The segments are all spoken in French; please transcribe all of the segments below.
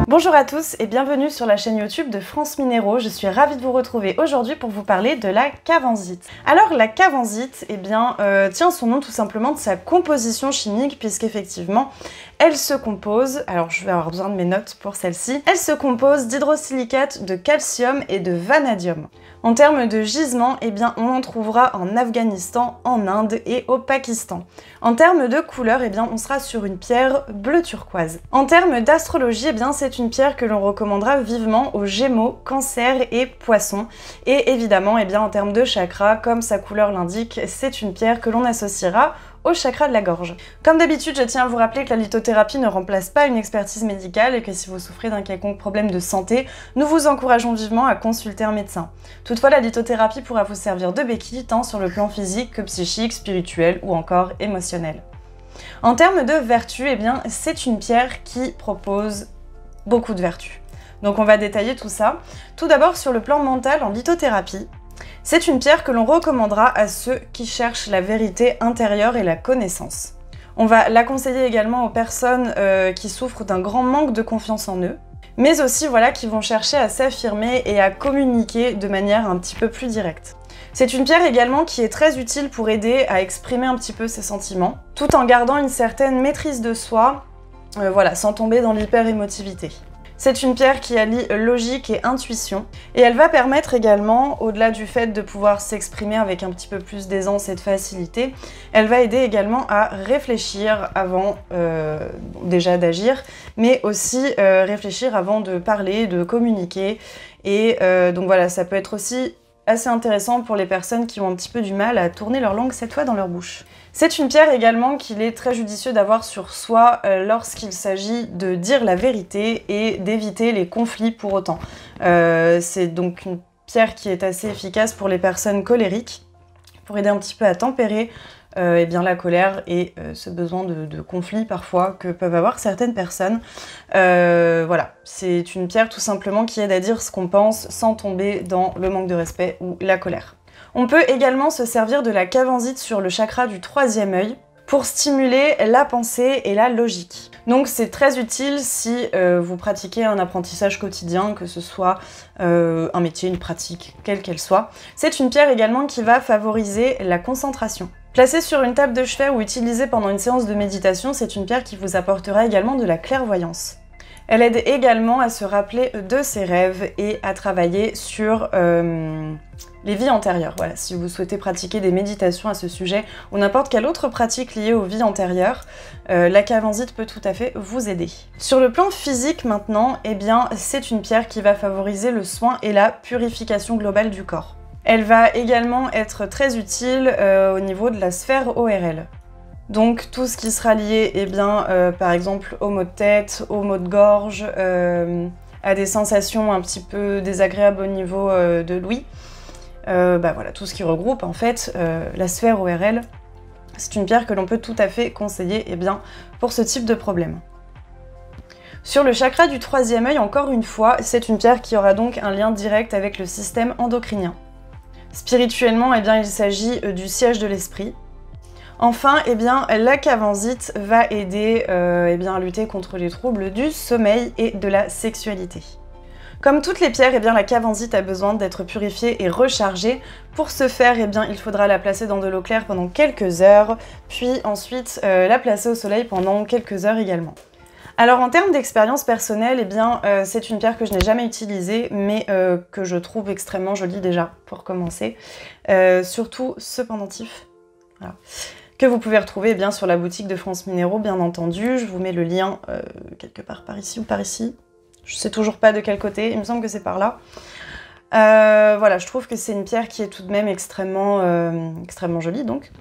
Bonjour à tous et bienvenue sur la chaîne YouTube de France Minéraux. Je suis ravie de vous retrouver aujourd'hui pour vous parler de la cavenzite. Alors la cavenzite, tient son nom tout simplement de sa composition chimique puisqu'effectivement elle se compose, alors je vais avoir besoin de mes notes pour celle-ci, elle se compose d'hydrosilicate, de calcium et de vanadium. En termes de gisement, on en trouvera en Afghanistan, en Inde et au Pakistan. En termes de couleur, on sera sur une pierre bleu turquoise. En termes d'astrologie, c'est une pierre que l'on recommandera vivement aux Gémeaux, Cancer et Poissons. Et évidemment, en termes de chakra, comme sa couleur l'indique, c'est une pierre que l'on associera au chakra de la gorge. Comme d'habitude, je tiens à vous rappeler que la lithothérapie ne remplace pas une expertise médicale et que si vous souffrez d'un quelconque problème de santé, nous vous encourageons vivement à consulter un médecin. Toutefois, la lithothérapie pourra vous servir de béquille tant sur le plan physique que psychique, spirituel ou encore émotionnel. En termes de vertus, c'est une pierre qui propose beaucoup de vertus. Donc on va détailler tout ça. Tout d'abord sur le plan mental en lithothérapie, c'est une pierre que l'on recommandera à ceux qui cherchent la vérité intérieure et la connaissance. On va la conseiller également aux personnes qui souffrent d'un grand manque de confiance en eux, mais aussi qui vont chercher à s'affirmer et à communiquer de manière un petit peu plus directe. C'est une pierre également qui est très utile pour aider à exprimer un petit peu ses sentiments, tout en gardant une certaine maîtrise de soi, sans tomber dans l'hyper-émotivité. C'est une pierre qui allie logique et intuition, et elle va permettre également, au-delà du fait de pouvoir s'exprimer avec un petit peu plus d'aisance et de facilité, elle va aider également à réfléchir avant déjà d'agir, mais aussi réfléchir avant de parler, de communiquer, et ça peut être aussi assez intéressant pour les personnes qui ont un petit peu du mal à tourner leur langue cette fois dans leur bouche. C'est une pierre également qu'il est très judicieux d'avoir sur soi lorsqu'il s'agit de dire la vérité et d'éviter les conflits pour autant. C'est donc une pierre qui est assez efficace pour les personnes colériques, pour aider un petit peu à tempérer la colère et ce besoin de conflit parfois que peuvent avoir certaines personnes. C'est une pierre tout simplement qui aide à dire ce qu'on pense sans tomber dans le manque de respect ou la colère. On peut également se servir de la cavenzite sur le chakra du troisième œil pour stimuler la pensée et la logique. Donc c'est très utile si vous pratiquez un apprentissage quotidien, que ce soit un métier, une pratique, quelle qu'elle soit. C'est une pierre également qui va favoriser la concentration. Placée sur une table de chevet ou utilisée pendant une séance de méditation, c'est une pierre qui vous apportera également de la clairvoyance. Elle aide également à se rappeler de ses rêves et à travailler sur les vies antérieures. Voilà, si vous souhaitez pratiquer des méditations à ce sujet ou n'importe quelle autre pratique liée aux vies antérieures, la cavenzite peut tout à fait vous aider. Sur le plan physique maintenant, c'est une pierre qui va favoriser le soin et la purification globale du corps. Elle va également être très utile au niveau de la sphère ORL. Donc tout ce qui sera lié, par exemple aux maux de tête, aux maux de gorge, à des sensations un petit peu désagréables au niveau de l'ouïe. Tout ce qui regroupe en fait la sphère ORL. C'est une pierre que l'on peut tout à fait conseiller pour ce type de problème. Sur le chakra du troisième œil, encore une fois, c'est une pierre qui aura donc un lien direct avec le système endocrinien. Spirituellement, il s'agit du siège de l'esprit. Enfin, la cavenzite va aider à lutter contre les troubles du sommeil et de la sexualité. Comme toutes les pierres, la cavenzite a besoin d'être purifiée et rechargée. Pour ce faire, il faudra la placer dans de l'eau claire pendant quelques heures, puis ensuite la placer au soleil pendant quelques heures également. Alors en termes d'expérience personnelle, c'est une pierre que je n'ai jamais utilisée, mais que je trouve extrêmement jolie déjà, pour commencer. Surtout ce pendentif. Voilà. Que vous pouvez retrouver sur la boutique de France Minéraux, bien entendu. Je vous mets le lien quelque part par ici ou par ici. Je sais toujours pas de quel côté, il me semble que c'est par là. Je trouve que c'est une pierre qui est tout de même extrêmement jolie donc.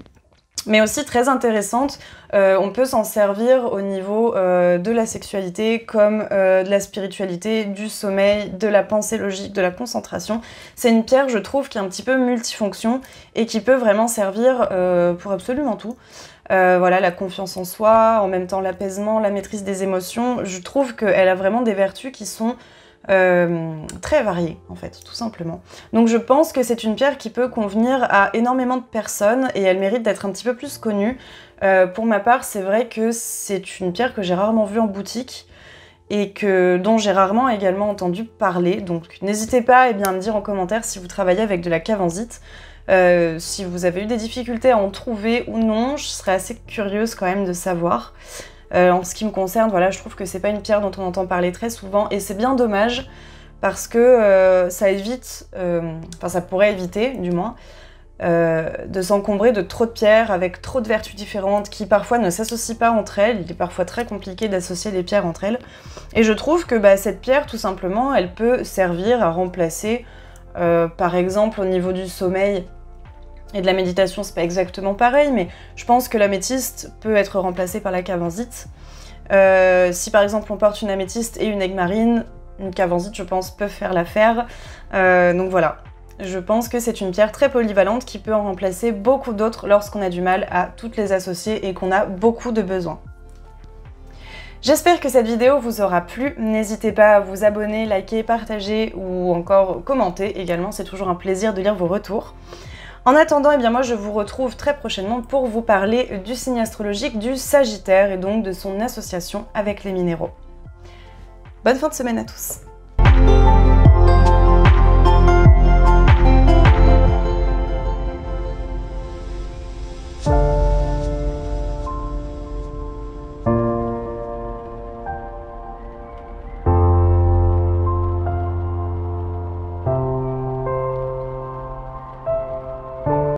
Mais aussi très intéressante. On peut s'en servir au niveau de la sexualité comme de la spiritualité, du sommeil, de la pensée logique, de la concentration. C'est une pierre, je trouve, qui est un petit peu multifonction et qui peut vraiment servir pour absolument tout. La confiance en soi, en même temps l'apaisement, la maîtrise des émotions. Je trouve qu'elle a vraiment des vertus qui sont très variées, en fait, tout simplement. Donc je pense que c'est une pierre qui peut convenir à énormément de personnes et elle mérite d'être un petit peu plus connue. Pour ma part, c'est vrai que c'est une pierre que j'ai rarement vue en boutique et dont j'ai rarement également entendu parler. Donc n'hésitez pas à me dire en commentaire si vous travaillez avec de la cavenzite, si vous avez eu des difficultés à en trouver ou non. Je serais assez curieuse quand même de savoir. En ce qui me concerne, voilà, je trouve que c'est pas une pierre dont on entend parler très souvent et c'est bien dommage parce que ça évite, enfin ça pourrait éviter du moins, de s'encombrer de trop de pierres avec trop de vertus différentes qui parfois ne s'associent pas entre elles. Il est parfois très compliqué d'associer des pierres entre elles. Et je trouve que cette pierre, tout simplement, elle peut servir à remplacer, par exemple, au niveau du sommeil et de la méditation, c'est pas exactement pareil, mais je pense que l'améthyste peut être remplacée par la cavenzite. Si par exemple on porte une améthyste et une aiguemarine, une cavenzite, je pense, peut faire l'affaire. Donc voilà. Je pense que c'est une pierre très polyvalente qui peut en remplacer beaucoup d'autres lorsqu'on a du mal à toutes les associer et qu'on a beaucoup de besoins. J'espère que cette vidéo vous aura plu. N'hésitez pas à vous abonner, liker, partager ou encore commenter également. C'est toujours un plaisir de lire vos retours. En attendant, moi je vous retrouve très prochainement pour vous parler du signe astrologique du Sagittaire et donc de son association avec les minéraux. Bonne fin de semaine à tous!